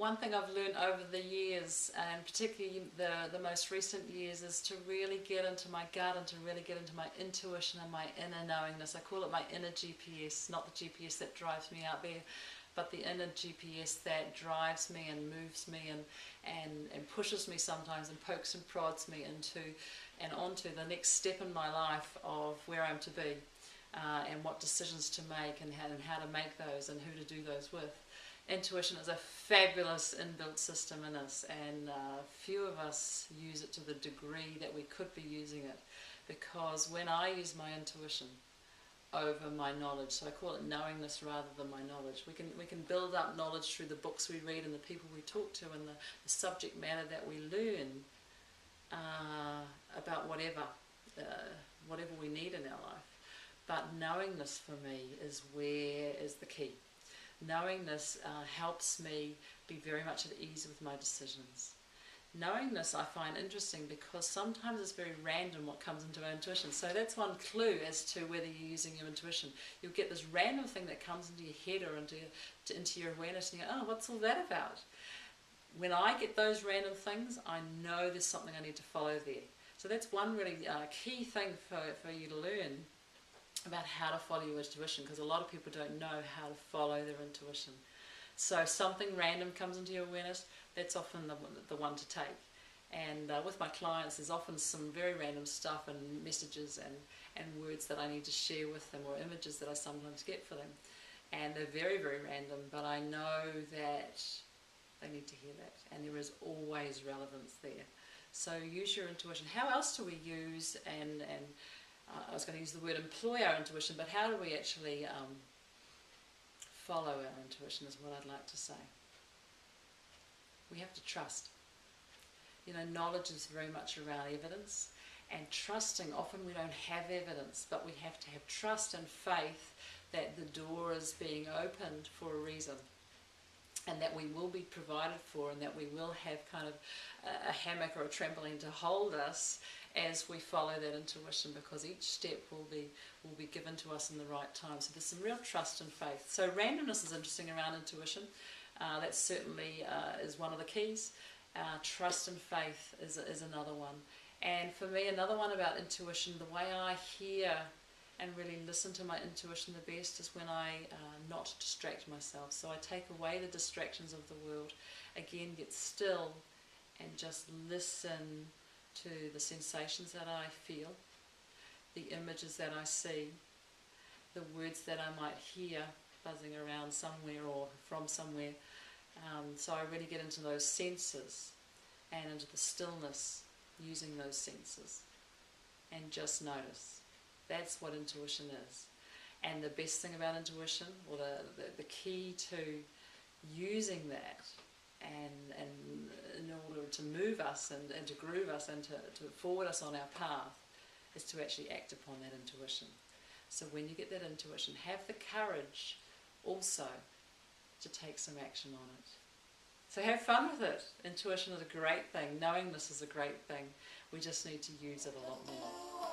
one thing I've learned over the years, and particularly the most recent years, is to really get into my gut and to really get into my intuition and my inner knowingness. I call it my inner GPS, not the GPS that drives me out there, but the inner GPS that drives me and moves me and pushes me sometimes and pokes and prods me into and onto the next step in my life of where I'm to be, and what decisions to make and how to make those and who to do those with. Intuition is a fabulous inbuilt system in us, and few of us use it to the degree that we could be using it, because when I use my intuition over my knowledge, so I call it knowingness rather than my knowledge, we can build up knowledge through the books we read and the people we talk to and the subject matter that we learn about whatever we need in our life. But knowingness for me is the key. Knowingness helps me be very much at ease with my decisions. Knowingness I find interesting because sometimes it's very random what comes into our intuition. So that's one clue as to whether you're using your intuition. You'll get this random thing that comes into your head or into your awareness and you go, oh, what's all that about? When I get those random things, I know there's something I need to follow there. So that's one really key thing for you to learn about how to follow your intuition, because a lot of people don't know how to follow their intuition. So something random comes into your awareness, that's often the one to take. And with my clients, there's often some very random stuff and messages and words that I need to share with them, or images that I sometimes get for them. And they're very, very random, but I know that they need to hear that, and there is always relevance there. So use your intuition. How else do we use, and I was going to use the word employ our intuition, but how do we actually follow our intuition is what I'd like to say. We have to trust. You know, knowledge is very much around evidence, and trusting, often we don't have evidence, but we have to have trust and faith that the door is being opened for a reason, and that we will be provided for, and that we will have kind of a hammock or a trampoline to hold us as we follow that intuition, because each step will be given to us in the right time. So there's some real trust and faith. So randomness is interesting around intuition. That certainly is one of the keys. Trust and faith is another one. And for me, another one about intuition, the way I hear and really listen to my intuition the best is when I not distract myself. So I take away the distractions of the world, again get still and just listen to the sensations that I feel, the images that I see, the words that I might hear buzzing around somewhere or from somewhere. So I really get into those senses and into the stillness using those senses and just notice. That's what intuition is. And the best thing about intuition, or the key to using that and in order to move us and to groove us and to forward us on our path, is to actually act upon that intuition. So when you get that intuition, have the courage also to take some action on it. So have fun with it. Intuition is a great thing. Knowingness is a great thing. We just need to use it a lot more.